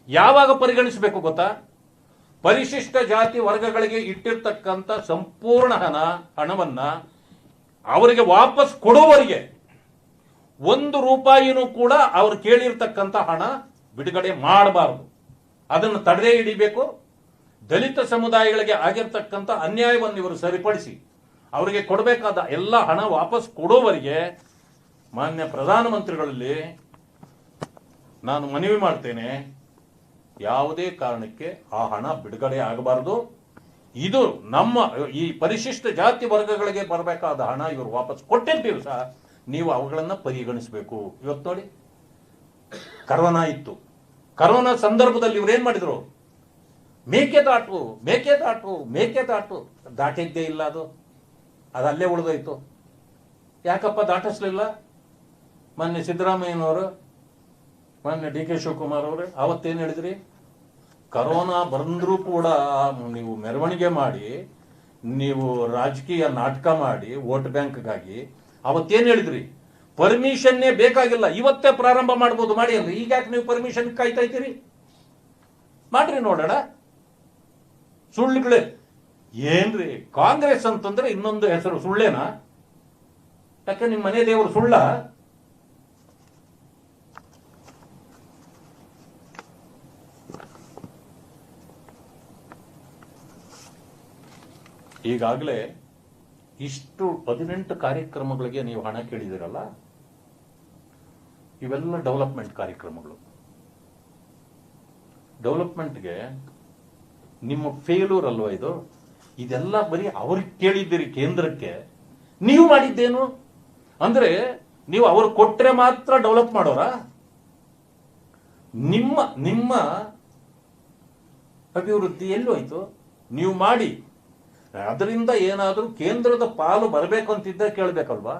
ಯಾವಾಗ ಪರಿಗಣಿಸಬೇಕು ಗೊತ್ತಾ? ಪರಿಶಿಷ್ಟ ಜಾತಿ ವರ್ಗಗಳಿಗೆ ಇಟ್ಟಿರ್ತಕ್ಕಂಥ ಸಂಪೂರ್ಣ ಹಣವನ್ನ ಅವರಿಗೆ ವಾಪಸ್ ಕೊಡುವವರೆಗೆ 1 ರೂಪಾಯಿನೂ ಕೂಡ ಅವರು ಕೇಳಿರ್ತಕ್ಕಂಥ ಹಣ ಬಿಡುಗಡೆ ಮಾಡಬಾರದು. ಅದನ್ನು ತಡೆದೇ ಹಿಡಿಬೇಕು. ದಲಿತ ಸಮುದಾಯಗಳಿಗೆ ಆಗಿರ್ತಕ್ಕಂಥ ಅನ್ಯಾಯವನ್ನು ಇವರು ಸರಿಪಡಿಸಿ ಅವರಿಗೆ ಕೊಡಬೇಕಾದ ಎಲ್ಲ ಹಣ ವಾಪಸ್ ಕೊಡುವವರೆಗೆ ಮಾನ್ಯ ಪ್ರಧಾನಮಂತ್ರಿಗಳಲ್ಲಿ ನಾನು ಮನವಿ ಮಾಡ್ತೇನೆ, ಯಾವುದೇ ಕಾರಣಕ್ಕೆ ಆ ಹಣ ಬಿಡುಗಡೆ ಆಗಬಾರದು. ಇದು ನಮ್ಮ ಈ ಪರಿಶಿಷ್ಟ ಜಾತಿ ವರ್ಗಗಳಿಗೆ ಬರಬೇಕಾದ ಹಣ ಇವರು ವಾಪಸ್ ಕೊಟ್ಟಿದ್ದೀವಿ ಸಹ, ನೀವು ಅವುಗಳನ್ನ ಪರಿಗಣಿಸಬೇಕು. ಇವತ್ತು ನೋಡಿ, ಕರೋನಾ ಇತ್ತು. ಕರೋನಾ ಸಂದರ್ಭದಲ್ಲಿ ಇವ್ರು ಏನ್ ಮಾಡಿದ್ರು? ಮೇಕೆದಾಟು ಮೇಕೆದಾಟು ಮೇಕೆದಾಟು ದಾಟಿದ್ದೇ ಇಲ್ಲ. ಅದು ಅಲ್ಲೇ ಉಳಿದೋಯ್ತು. ಯಾಕಪ್ಪ ದಾಟಿಸ್ಲಿಲ್ಲ? ಮೊನ್ನೆ ಸಿದ್ದರಾಮಯ್ಯನವರು, ಮೊನ್ನೆ DK ಶಿವಕುಮಾರ್ ಅವರು ಅವತ್ತೇನು ಹೇಳಿದ್ರಿ? ಕರೋನಾ ಬಂದ್ರೂ ಕೂಡ ನೀವು ಮೆರವಣಿಗೆ ಮಾಡಿ, ನೀವು ರಾಜಕೀಯ ನಾಟಕ ಮಾಡಿ ವೋಟ್ ಬ್ಯಾಂಕ್ಗಾಗಿ ಅವತ್ತೇನು ಹೇಳಿದ್ರಿ? ಪರ್ಮಿಷನ್ನೇ ಬೇಕಾಗಿಲ್ಲ, ಇವತ್ತೇ ಪ್ರಾರಂಭ ಮಾಡ್ಬೋದು, ಮಾಡಿ ಅಂದ್ರೆ. ಈಗ ಯಾಕೆ ನೀವು ಪರ್ಮಿಷನ್ ಕಾಯ್ತಾ ಇದ್ದೀರಿ? ಮಾಡ್ರಿ ನೋಡೋಣ. ಸುಳ್ಳುಗಳೇ ಏನ್ರಿ? ಕಾಂಗ್ರೆಸ್ ಅಂತಂದ್ರೆ ಇನ್ನೊಂದು ಹೆಸರು ಸುಳ್ಳೇನಾ? ಯಾಕೆ ನಿಮ್ಮ ಮನೆ ದೇವರು ಸುಳ್ಳ? ಈಗಾಗಲೇ ಇಷ್ಟು 18 ಕಾರ್ಯಕ್ರಮಗಳಿಗೆ ನೀವು ಹಣ ಕೇಳಿದಿರಲ್ಲ, ಇವೆಲ್ಲ ಡೆವಲಪ್ಮೆಂಟ್ ಕಾರ್ಯಕ್ರಮಗಳು. ಡೆವಲಪ್ಮೆಂಟ್ಗೆ ನಿಮ್ಮ ಫೇಲ್ಯೂರ್ ಅಲ್ವಾ ಇದು? ಇದೆಲ್ಲ ಬರೀ ಅವ್ರಿಗೆ ಕೇಳಿದ್ದೀರಿ, ಕೇಂದ್ರಕ್ಕೆ. ನೀವು ಮಾಡಿದ್ದೇನು ಅಂದ್ರೆ ನೀವು ಅವ್ರು ಕೊಟ್ರೆ ಮಾತ್ರ ಡೆವಲಪ್ ಮಾಡೋರ? ನಿಮ್ಮ ನಿಮ್ಮ ಅಭಿವೃದ್ಧಿ ಎಲ್ಲೋಯ್ತು? ನೀವು ಮಾಡಿ ಅದರಿಂದ ಏನಾದರೂ ಕೇಂದ್ರದ ಪಾಲು ಬರಬೇಕು ಅಂತಿದ್ದರೆ ಕೇಳಬೇಕಲ್ವಾ?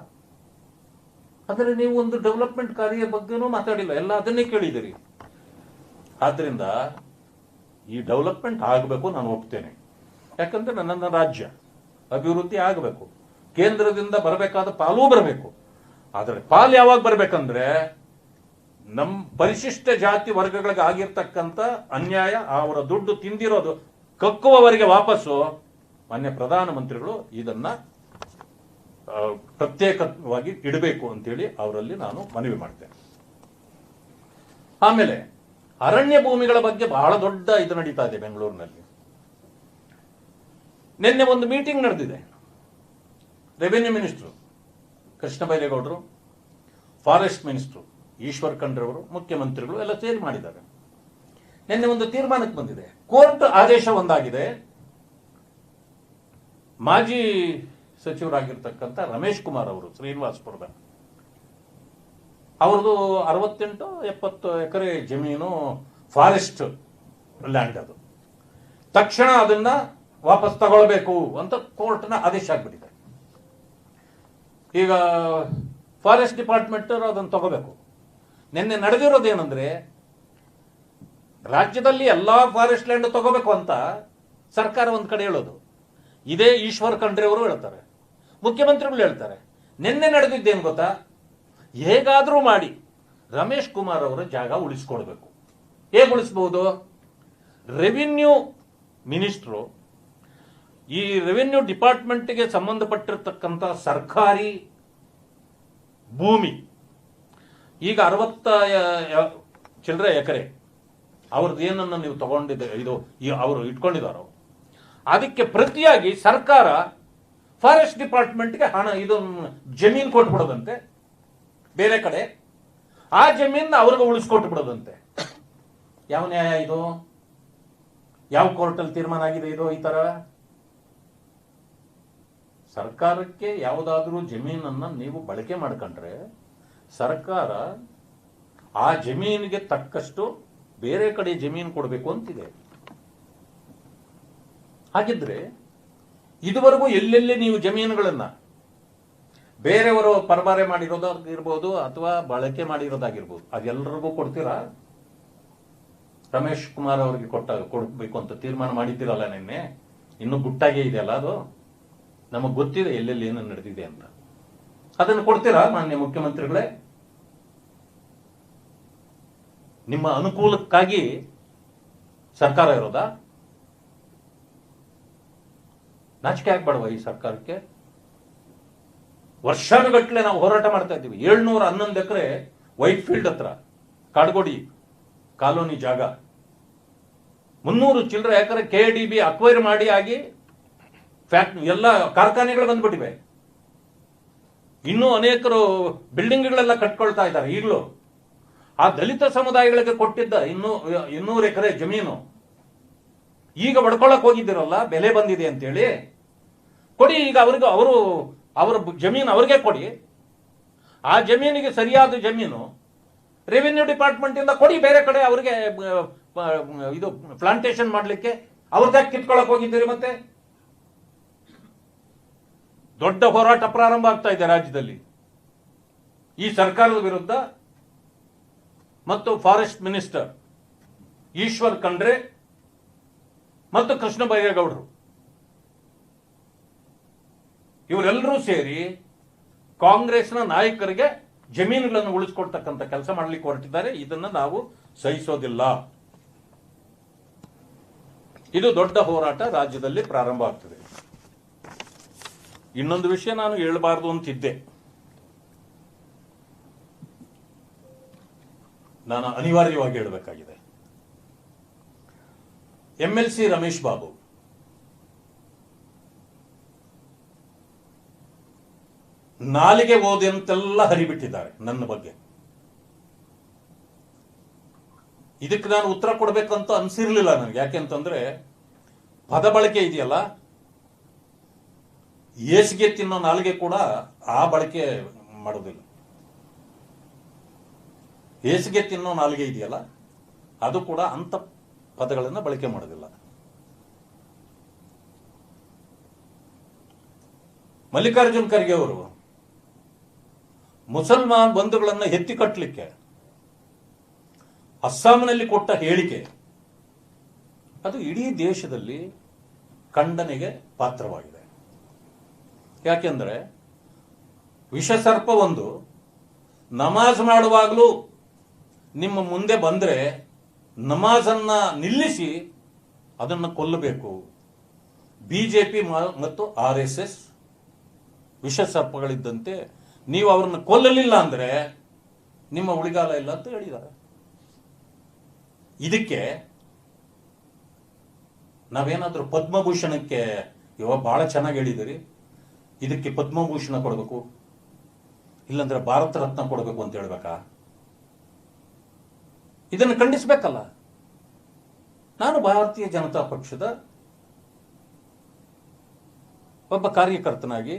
ಅಂದ್ರೆ ನೀವು ಒಂದು ಡೆವಲಪ್ಮೆಂಟ್ ಕಾರ್ಯ ಬಗ್ಗೆನೂ ಮಾತಾಡಿಲ್ಲ, ಎಲ್ಲ ಅದನ್ನೇ ಕೇಳಿದಿರಿ. ಆದ್ರಿಂದ ಈ ಡೆವಲಪ್ಮೆಂಟ್ ಆಗಬೇಕು, ನಾನು ಒಪ್ತೇನೆ. ಯಾಕಂದ್ರೆ ನನ್ನ ರಾಜ್ಯ ಅಭಿವೃದ್ಧಿ ಆಗಬೇಕು, ಕೇಂದ್ರದಿಂದ ಬರಬೇಕಾದ ಪಾಲೂ ಬರಬೇಕು. ಆದರೆ ಪಾಲು ಯಾವಾಗ ಬರಬೇಕಂದ್ರೆ ನಮ್ಮ ಪರಿಶಿಷ್ಟ ಜಾತಿ ವರ್ಗಗಳಿಗೆ ಆಗಿರ್ತಕ್ಕಂಥ ಅನ್ಯಾಯ, ಅವರ ದುಡ್ಡು ತಿಂದಿರೋದು ಕಕ್ಕುವವರೆಗೆ ವಾಪಸ್ಸು ಮಾನ್ಯ ಪ್ರಧಾನಮಂತ್ರಿಗಳು ಇದನ್ನ ಪ್ರತ್ಯೇಕವಾಗಿ ಇಡಬೇಕು ಅಂತೇಳಿ ಅವರಲ್ಲಿ ನಾನು ಮನವಿ ಮಾಡ್ತೇನೆ. ಆಮೇಲೆ ಅರಣ್ಯ ಭೂಮಿಗಳ ಬಗ್ಗೆ ಬಹಳ ದೊಡ್ಡ ಇದು ನಡೀತಾ ಇದೆ ಬೆಂಗಳೂರಿನಲ್ಲಿ. ನಿನ್ನೆ ಒಂದು ಮೀಟಿಂಗ್ ನಡೆದಿದೆ. ರೆವಿನ್ಯೂ ಮಿನಿಸ್ಟರ್ ಕೃಷ್ಣ ಬೈರೇಗೌಡರು, ಫಾರೆಸ್ಟ್ ಮಿನಿಸ್ಟರ್ ಈಶ್ವರ್ ಖಂಡ್ರೆ ಅವರು, ಮುಖ್ಯಮಂತ್ರಿಗಳು ಎಲ್ಲ ಸೇರಿ ಮಾಡಿದ್ದಾರೆ. ನಿನ್ನೆ ಒಂದು ತೀರ್ಮಾನಕ್ಕೆ ಬಂದಿದೆ. ಕೋರ್ಟ್ ಆದೇಶ ಒಂದಾಗಿದೆ. ಮಾಜಿ ಸಚಿವರಾಗಿರ್ತಕ್ಕಂಥ ರಮೇಶ್ ಕುಮಾರ್ ಅವರು, ಶ್ರೀನಿವಾಸಪುರದ, ಅವ್ರದ್ದು 68-70 ಎಕರೆ ಜಮೀನು ಫಾರೆಸ್ಟ್ ಲ್ಯಾಂಡ್. ಅದು ತಕ್ಷಣ ಅದನ್ನ ವಾಪಸ್ ತಗೊಳ್ಬೇಕು ಅಂತ ಕೋರ್ಟ್ನ ಆದೇಶ ಆಗ್ಬಿಟ್ಟಿದೆ. ಈಗ ಫಾರೆಸ್ಟ್ ಡಿಪಾರ್ಟ್ಮೆಂಟ್ ಅದನ್ನು ತಗೋಬೇಕು. ನಿನ್ನೆ ನಡೆದಿರೋದೇನಂದ್ರೆ, ರಾಜ್ಯದಲ್ಲಿ ಎಲ್ಲಾ ಫಾರೆಸ್ಟ್ ಲ್ಯಾಂಡ್ ತಗೋಬೇಕು ಅಂತ ಸರ್ಕಾರ ಒಂದ್ ಕಡೆ ಹೇಳೋದು, ಇದೇ ಈಶ್ವರ್ ಖಂಡ್ರೆ ಅವರು ಹೇಳ್ತಾರೆ, ಮುಖ್ಯಮಂತ್ರಿಗಳು ಹೇಳ್ತಾರೆ. ನಿನ್ನೆ ನಡೆದಿದ್ದೇನು ಗೊತ್ತಾ? ಹೇಗಾದ್ರೂ ಮಾಡಿ ರಮೇಶ್ ಕುಮಾರ್ ಅವರ ಜಾಗ ಉಳಿಸ್ಕೊಳ್ಬೇಕು. ಹೇಗೆ ಉಳಿಸಬಹುದು? ರೆವಿನ್ಯೂ ಮಿನಿಸ್ಟ್ರು ಈ ರೆವಿನ್ಯೂ ಡಿಪಾರ್ಟ್ಮೆಂಟ್ಗೆ ಸಂಬಂಧಪಟ್ಟಿರ್ತಕ್ಕಂಥ ಸರ್ಕಾರಿ ಭೂಮಿ ಈಗ 60 ಚಿಲ್ಲರೆ ಎಕರೆ ಅವ್ರದ್ದು ಏನನ್ನ ನೀವು ತಗೊಂಡಿದ್ದೆ ಇದು ಅವರು ಇಟ್ಕೊಂಡಿದ್ದಾರೋ ಅದಕ್ಕೆ ಪ್ರತಿಯಾಗಿ ಸರ್ಕಾರ ಫಾರೆಸ್ಟ್ ಡಿಪಾರ್ಟ್ಮೆಂಟ್ಗೆ ಹಣ ಇದು ಜಮೀನು ಕೊಟ್ಬಿಡೋದಂತೆ ಬೇರೆ ಕಡೆ, ಆ ಜಮೀನ್ ಅವ್ರಿಗೆ ಉಳಿಸ್ಕೊಟ್ಟು ಬಿಡೋದಂತೆ. ಯಾವ ನ್ಯಾಯ ಇದು? ಯಾವ ಕೋರ್ಟಲ್ಲಿ ತೀರ್ಮಾನ ಆಗಿದೆ ಇದು? ಈ ತರ ಸರ್ಕಾರಕ್ಕೆ ಯಾವುದಾದ್ರೂ ಜಮೀನನ್ನ ನೀವು ಬಳಕೆ ಮಾಡ್ಕೊಂಡ್ರೆ ಸರ್ಕಾರ ಆ ಜಮೀನಿಗೆ ತಕ್ಕಷ್ಟು ಬೇರೆ ಕಡೆ ಜಮೀನು ಕೊಡಬೇಕು ಅಂತಿದೆ. ಹಾಗಿದ್ರೆ ಇದುವರೆಗೂ ಎಲ್ಲೆಲ್ಲಿ ನೀವು ಜಮೀನುಗಳನ್ನ ಬೇರೆಯವರು ಪರಬಾರೆ ಮಾಡಿರೋದಾಗಿರ್ಬೋದು ಅಥವಾ ಬಳಕೆ ಮಾಡಿರೋದಾಗಿರ್ಬೋದು ಅದೆಲ್ಲರಿಗೂ ಕೊಡ್ತೀರಾ? ರಮೇಶ್ ಕುಮಾರ್ ಅವರಿಗೆ ಕೊಡಬೇಕು ಅಂತ ತೀರ್ಮಾನ ಮಾಡಿದ್ದೀರಲ್ಲ ನಿನ್ನೆ, ಇನ್ನು ಗುಟ್ಟಾಗೆ ಇದೆಯಲ್ಲ ಅದು. ನಮಗೆ ಗೊತ್ತಿದೆ ಎಲ್ಲೆಲ್ಲಿ ಏನು ನಡೆದಿದೆ ಅಂತ. ಅದನ್ನು ಕೊಡ್ತೀರಾ ಮಾನ್ಯ ಮುಖ್ಯಮಂತ್ರಿಗಳೇ? ನಿಮ್ಮ ಅನುಕೂಲಕ್ಕಾಗಿ ಸರ್ಕಾರ ಇರೋದಾ? ನಾಚಿಕೆ ಆಗ್ಬೇಡವ ಈ ಸರ್ಕಾರಕ್ಕೆ? ವರ್ಷಾನುಗಟ್ಟಲೆ ನಾವು ಹೋರಾಟ ಮಾಡ್ತಾ ಇದ್ದೀವಿ. 711 ಎಕರೆ ವೈಟ್ ಫೀಲ್ಡ್ ಹತ್ರ ಕಾಡ್ಗೋಡಿ ಕಾಲೋನಿ ಜಾಗ 300 ಚಿಲ್ಲರೆ ಎಕರೆ KDB ಅಕ್ವೈರ್ ಮಾಡಿ ಆಗಿ ಎಲ್ಲ ಕಾರ್ಖಾನೆಗಳು ಬಂದ್ಬಿಟ್ಟಿವೆ. ಇನ್ನೂ ಅನೇಕರು ಬಿಲ್ಡಿಂಗ್ಗಳೆಲ್ಲ ಕಟ್ಕೊಳ್ತಾ ಇದ್ದಾರೆ. ಈಗಲೂ ಆ ದಲಿತ ಸಮುದಾಯಗಳಿಗೆ ಕೊಟ್ಟಿದ್ದ 200 ಎಕರೆ ಜಮೀನು ಈಗ ಒಡ್ಕೊಳ್ಳಕ್ ಹೋಗಿದ್ದೀರಲ್ಲ, ಬೆಲೆ ಬಂದಿದೆ ಅಂತೇಳಿ ಕೊಡಿ. ಈಗ ಅವರ ಜಮೀನು ಅವ್ರಿಗೆ ಕೊಡಿ. ಆ ಜಮೀನಿಗೆ ಸರಿಯಾದ ಜಮೀನು ರೆವಿನ್ಯೂ ಡಿಪಾರ್ಟ್ಮೆಂಟ್ ಇಂದ ಕೊಡಿ ಬೇರೆ ಕಡೆ ಅವರಿಗೆ ಇದು ಪ್ಲಾಂಟೇಶನ್ ಮಾಡ್ಲಿಕ್ಕೆ. ಅವ್ರದ್ದಾಗಿ ಕಿತ್ಕೊಳಕ್ ಹೋಗಿದ್ದೀರಿ. ಮತ್ತೆ ದೊಡ್ಡ ಹೋರಾಟ ಪ್ರಾರಂಭ ಆಗ್ತಾ ಇದೆ ರಾಜ್ಯದಲ್ಲಿ ಈ ಸರ್ಕಾರದ ವಿರುದ್ಧ. ಮತ್ತು ಫಾರೆಸ್ಟ್ ಮಿನಿಸ್ಟರ್ ಈಶ್ವರ್ ಖಂಡ್ರೆ ಮತ್ತು ಕೃಷ್ಣ ಬೈರೇಗೌಡರು ಇವರೆಲ್ಲರೂ ಸೇರಿ ಕಾಂಗ್ರೆಸ್ನ ನಾಯಕರಿಗೆ ಜಮೀನುಗಳನ್ನು ಉಳಿಸಿಕೊಡ್ತಕ್ಕಂಥ ಕೆಲಸ ಮಾಡಲಿಕ್ಕೆ ಹೊರಟಿದ್ದಾರೆ. ಇದನ್ನ ನಾವು ಸಹಿಸೋದಿಲ್ಲ. ಇದು ದೊಡ್ಡ ಹೋರಾಟ ರಾಜ್ಯದಲ್ಲಿ ಪ್ರಾರಂಭ ಆಗ್ತದೆ. ಇನ್ನೊಂದು ವಿಷಯ ನಾನು ಹೇಳಬಾರದು ಅಂತಿದ್ದೆ, ನಾನು ಅನಿವಾರ್ಯವಾಗಿ ಹೇಳಬೇಕಾಗಿದೆ. MLC ರಮೇಶ್ ಬಾಬು ನಾಲಿಗೆ ಓದಿ ಅಂತೆಲ್ಲ ಹರಿಬಿಟ್ಟಿದ್ದಾರೆ ನನ್ನ ಬಗ್ಗೆ. ಇದಕ್ಕೆ ನಾನು ಉತ್ತರ ಕೊಡಬೇಕಂತ ಅನ್ಸಿರ್ಲಿಲ್ಲ ನನಗೆ. ಯಾಕೆಂತಂದ್ರೆ ಪದ ಬಳಕೆ ಇದೆಯಲ್ಲ, ಏಸಿಗೆ ತಿನ್ನೋ ನಾಲಿಗೆ ಕೂಡ ಆ ಬಳಕೆ ಮಾಡೋದಿಲ್ಲ. ಏಸಿಗೆ ತಿನ್ನೋ ನಾಲಿಗೆ ಇದೆಯಲ್ಲ ಅದು ಕೂಡ ಅಂತ ಪದಗಳನ್ನು ಬಳಕೆ ಮಾಡೋದಿಲ್ಲ. ಮಲ್ಲಿಕಾರ್ಜುನ್ ಖರ್ಗೆ ಅವರು ಮುಸಲ್ಮಾನ್ ಬಂಧುಗಳನ್ನು ಎತ್ತಿ ಕಟ್ಟಲಿಕ್ಕೆ ಅಸ್ಸಾಂನಲ್ಲಿ ಕೊಟ್ಟ ಹೇಳಿಕೆ ಅದು ಇಡೀ ದೇಶದಲ್ಲಿ ಖಂಡನೆಗೆ ಪಾತ್ರವಾಗಿದೆ. ಯಾಕೆಂದ್ರೆ ವಿಷಸರ್ಪ ಒಂದು ನಮಾಜ್ ಮಾಡುವಾಗಲೂ ನಿಮ್ಮ ಮುಂದೆ ಬಂದ್ರೆ ನಮಾಜನ್ನ ನಿಲ್ಲಿಸಿ ಅದನ್ನು ಕೊಲ್ಲಬೇಕು. ಬಿಜೆಪಿ ಮತ್ತು RSS ವಿಷಸರ್ಪಗಳಿದ್ದಂತೆ, ನೀವು ಅವರನ್ನು ಕೊಲ್ಲಲಿಲ್ಲ ಅಂದ್ರೆ ನಿಮ್ಮ ಉಳಿಗಾಲ ಇಲ್ಲ ಅಂತ ಹೇಳಿದ್ದಾರೆ. ಇದಕ್ಕೆ ನಾವೇನಾದ್ರೂ ಪದ್ಮಭೂಷಣಕ್ಕೆ ಇವಾಗ ಬಹಳ ಚೆನ್ನಾಗಿ ಹೇಳಿದಿರಿ, ಇದಕ್ಕೆ ಪದ್ಮಭೂಷಣ ಕೊಡಬೇಕು ಇಲ್ಲಂದ್ರೆ ಭಾರತ ರತ್ನ ಕೊಡಬೇಕು ಅಂತ ಹೇಳ್ಬೇಕಾ? ಇದನ್ನು ಖಂಡಿಸಬೇಕಲ್ಲ. ನಾನು ಭಾರತೀಯ ಜನತಾ ಪಕ್ಷದ ಒಬ್ಬ ಕಾರ್ಯಕರ್ತನಾಗಿ,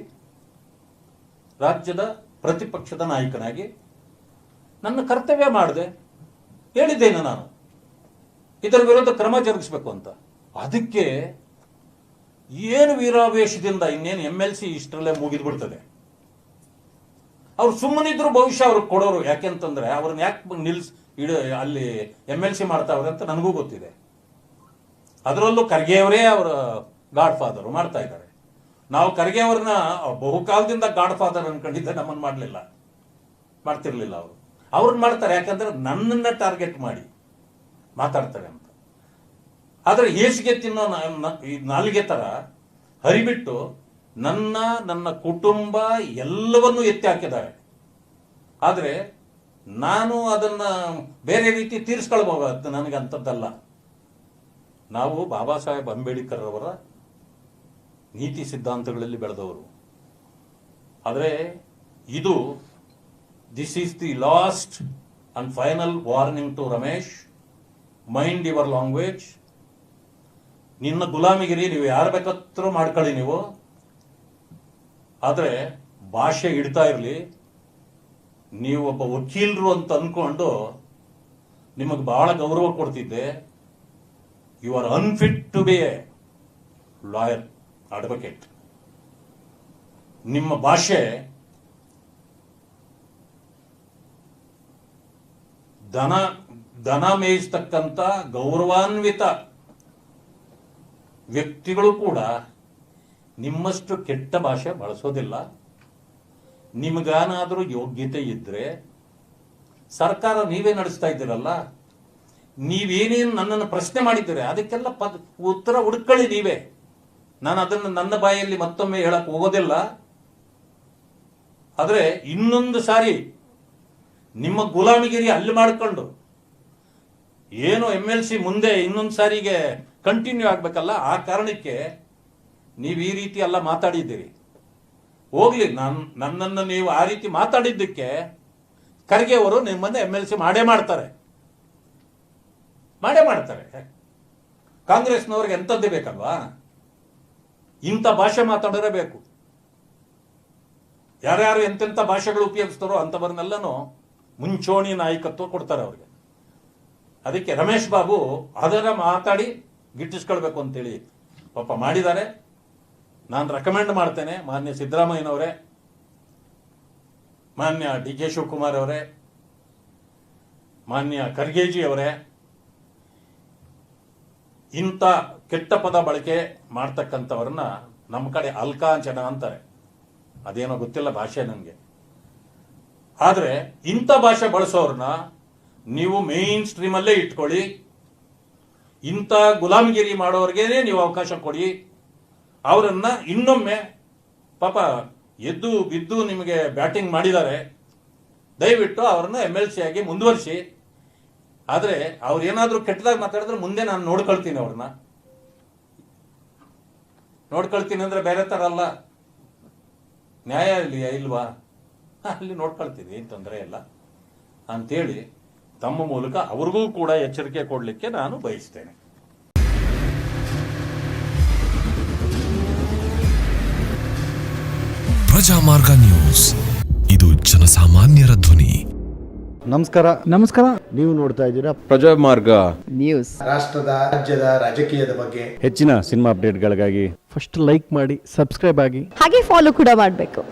ರಾಜ್ಯದ ಪ್ರತಿಪಕ್ಷದ ನಾಯಕನಾಗಿ ನನ್ನ ಕರ್ತವ್ಯ ಮಾಡಿದೆ. ಹೇಳಿದ್ದೇನೆ ನಾನು ಇದರ ವಿರುದ್ಧ ಕ್ರಮ ಜರುಗಿಸಬೇಕು ಅಂತ. ಅದಕ್ಕೆ ಏನು ವೀರಾವೇಶದಿಂದ ಇನ್ನೇನು MLC ಇಷ್ಟರಲ್ಲೇ ಮುಗಿದು ಬಿಡ್ತದೆ. ಅವ್ರು ಸುಮ್ಮನಿದ್ರು ಬಹುಶಃ ಅವ್ರಿಗೆ ಕೊಡೋರು. ಯಾಕೆಂತಂದ್ರೆ ಅವ್ರನ್ನ ಯಾಕೆ ಅಲ್ಲಿ MLC ಮಾಡ್ತಾವ್ರೆ ಅಂತ ನನಗೂ ಗೊತ್ತಿದೆ. ಅದರಲ್ಲೂ ಖರ್ಗೆ ಅವರೇ ಅವರ ಗಾಡ್ ಫಾದರ್ ಮಾಡ್ತಾ ಇದ್ದಾರೆ. ನಾವು ಖರ್ಗೆ ಅವ್ರನ್ನ ಬಹುಕಾಲದಿಂದ ಗಾಡ್ ಫಾದರ್ ಅನ್ಕೊಂಡಿದ್ದೆ, ನಮ್ಮನ್ನು ಮಾಡ್ತಿರ್ಲಿಲ್ಲ. ಅವ್ರನ್ನ ಮಾಡ್ತಾರೆ. ಯಾಕಂದ್ರೆ ನನ್ನನ್ನ ಟಾರ್ಗೆಟ್ ಮಾಡಿ ಮಾತಾಡ್ತಾರೆ ಅಂತ. ಆದ್ರೆ ಹೇಸಿಗೆ ತಿನ್ನೋ ನಾಲಿಗೆ ತರ ಹರಿಬಿಟ್ಟು ನನ್ನ ಕುಟುಂಬ ಎಲ್ಲವನ್ನೂ ಎತ್ತಿ ಹಾಕಿದ್ದಾರೆ. ಆದ್ರೆ ನಾನು ಅದನ್ನ ಬೇರೆ ರೀತಿ ತೀರಿಸ್ಕೊಳ್ಬಹುದು, ಅದು ನನಗೆ ಅಂಥದ್ದಲ್ಲ. ನಾವು ಬಾಬಾ ಸಾಹೇಬ್ ಅಂಬೇಡ್ಕರ್ ಅವರ ನೀತಿ ಸಿದ್ಧಾಂತಗಳಲ್ಲಿ ಬೆಳೆದವರು. ಆದರೆ ಇದು this is the last and final warning to Ramesh, mind your language. ನಿನ್ನ ಗುಲಾಮಿಗಿರಿ ನೀವು ಯಾರು ಬೇಕಾದ್ರೂ ಮಾಡ್ಕೊಳ್ಳಿ ನೀವು, ಆದರೆ ಭಾಷೆ ಇಡ್ತಾ ಇರಲಿ. ನೀವು ಒಬ್ಬ ವಕೀಲರು ಅಂತ ಅಂದ್ಕೊಂಡು ನಿಮಗೆ ಬಹಳ ಗೌರವ ಕೊಡ್ತಿದ್ದೆ. You are unfit to be a lawyer, advocate. ನಿಮ್ಮ ಭಾಷೆ ದನ ಮೇಯಿಸ್ತಕ್ಕಂಥ ಗೌರವಾನ್ವಿತ ವ್ಯಕ್ತಿಗಳು ಕೂಡ ನಿಮ್ಮಷ್ಟು ಕೆಟ್ಟ ಭಾಷೆ ಬಳಸೋದಿಲ್ಲ. ನಿಮಗೇನಾದರೂ ಯೋಗ್ಯತೆ ಇದ್ರೆ ಸರ್ಕಾರ ನೀವೇ ನಡೆಸ್ತಾ ಇದ್ದೀರಲ್ಲ, ನೀವೇನೇನು ನನ್ನನ್ನು ಪ್ರಶ್ನೆ ಮಾಡಿದ್ದೀರಿ ಅದಕ್ಕೆಲ್ಲ ಉತ್ತರ ಹುಡುಕೊಳ್ಳಿ ನೀವೇ. ನಾನು ಅದನ್ನು ನನ್ನ ಬಾಯಲ್ಲಿ ಮತ್ತೊಮ್ಮೆ ಹೇಳಕ್ ಹೋಗೋದಿಲ್ಲ. ಆದರೆ ಇನ್ನೊಂದು ಸಾರಿ ನಿಮ್ಮ ಗುಲಾಮಿಗಿರಿ ಅಲ್ಲಿ ಮಾಡಿಕೊಂಡು ಏನು MLC ಮುಂದೆ ಇನ್ನೊಂದು ಸಾರಿಗೆ ಕಂಟಿನ್ಯೂ ಆಗ್ಬೇಕಲ್ಲ, ಆ ಕಾರಣಕ್ಕೆ ನೀವು ಈ ರೀತಿ ಎಲ್ಲ ಮಾತಾಡಿದ್ದೀರಿ. ಹೋಗ್ಲಿ, ನನ್ನನ್ನು ನೀವು ಆ ರೀತಿ ಮಾತಾಡಿದ್ದಕ್ಕೆ ಖರ್ಗೆ ಅವರು ನಿಮ್ಮನ್ನು MLC ಮಾಡೇ ಮಾಡ್ತಾರೆ. ಕಾಂಗ್ರೆಸ್ನವ್ರಿಗೆ ಎಂಥದ್ದೇ ಬೇಕಲ್ವಾ, ಇಂಥ ಭಾಷೆ ಮಾತಾಡೋರೇ ಬೇಕು. ಯಾರ್ಯಾರು ಎಂತೆಂಥ ಭಾಷೆಗಳು ಉಪಯೋಗಿಸ್ತಾರೋ ಅಂಥವ್ರನ್ನೆಲ್ಲನೂ ಮುಂಚೂಣಿ ನಾಯಕತ್ವ ಕೊಡ್ತಾರೆ ಅವ್ರಿಗೆ. ಅದಕ್ಕೆ ರಮೇಶ್ ಬಾಬು ಅದರ ಮಾತಾಡಿ ಗಿಟ್ಟಿಸ್ಕೊಳ್ಬೇಕು ಅಂತೇಳಿ ಪಾಪ ಮಾಡಿದ್ದಾರೆ. ನಾನು ರೆಕಮೆಂಡ್ ಮಾಡ್ತೇನೆ, ಮಾನ್ಯ ಸಿದ್ದರಾಮಯ್ಯನವರೇ, ಮಾನ್ಯ DK ಶಿವಕುಮಾರ್ ಅವರೇ, ಮಾನ್ಯ ಖರ್ಗೆಜಿ ಅವರೇ, ಇಂಥ ಕೆಟ್ಟ ಪದ ಬಳಕೆ ಮಾಡ್ತಕ್ಕಂಥವ್ರನ್ನ ನಮ್ಮ ಕಡೆ ಅಲ್ಕಾಂಚನ ಅಂತಾರೆ. ಅದೇನೋ ಗೊತ್ತಿಲ್ಲ ಭಾಷೆ ನನಗೆ. ಆದರೆ ಇಂಥ ಭಾಷೆ ಬಳಸೋರನ್ನ ನೀವು ಮೇನ್ ಸ್ಟ್ರೀಮಲ್ಲೇ ಇಟ್ಕೊಳ್ಳಿ. ಇಂಥ ಗುಲಾಮಗಿರಿ ಮಾಡೋರ್ಗೇನೆ ನೀವು ಅವಕಾಶ ಕೊಡಿ. ಅವರನ್ನ ಇನ್ನೊಮ್ಮೆ ಪಾಪ ಎದ್ದು ಬಿದ್ದು ನಿಮಗೆ ಬ್ಯಾಟಿಂಗ್ ಮಾಡಿದ್ದಾರೆ, ದಯವಿಟ್ಟು ಅವ್ರನ್ನ MLC ಆಗಿ ಮುಂದುವರಿಸಿ. ಆದರೆ ಅವ್ರು ಏನಾದರೂ ಕೆಟ್ಟದಾಗಿ ಮಾತಾಡಿದ್ರೆ ಮುಂದೆ ನಾನು ನೋಡ್ಕೊಳ್ತೀನಿ, ಅವ್ರನ್ನ ನೋಡ್ಕೊಳ್ತೀನಿ ಅಂದ್ರೆ ಬೇರೆ ಥರ ಅಲ್ಲ, ನ್ಯಾಯಾಲಯ ಇಲ್ವಾ ಅಲ್ಲಿ ನೋಡ್ಕೊಳ್ತೀನಿ, ಏನು ತೊಂದರೆ ಇಲ್ಲ ಅಂತೇಳಿ ತಮ್ಮ ಮೂಲಕ ಅವ್ರಿಗೂ ಕೂಡ ಎಚ್ಚರಿಕೆ ಕೊಡಲಿಕ್ಕೆ ನಾನು ಬಯಸ್ತೇನೆ. ಪ್ರಜಾಮಾರ್ಗ ನ್ಯೂಸ್, ಇದು ಜನಸಾಮಾನ್ಯರ ಧ್ವನಿ. ನಮಸ್ಕಾರ. ನೀವು ನೋಡ್ತಾ ಇದ್ದೀರಾ ಪ್ರಜಾಮಾರ್ಗ ನ್ಯೂಸ್. ರಾಷ್ಟ್ರದ ರಾಜ್ಯದ ರಾಜಕೀಯದ ಬಗ್ಗೆ ಹೆಚ್ಚಿನ ಸಿನಿಮಾ ಅಪ್ಡೇಟ್ಗಳಿಗಾಗಿ ಫಸ್ಟ್ ಲೈಕ್ ಮಾಡಿ, ಸಬ್ಸ್ಕ್ರೈಬ್ ಆಗಿ, ಹಾಗೆ ಫಾಲೋ ಕೂಡ ಮಾಡಬೇಕು.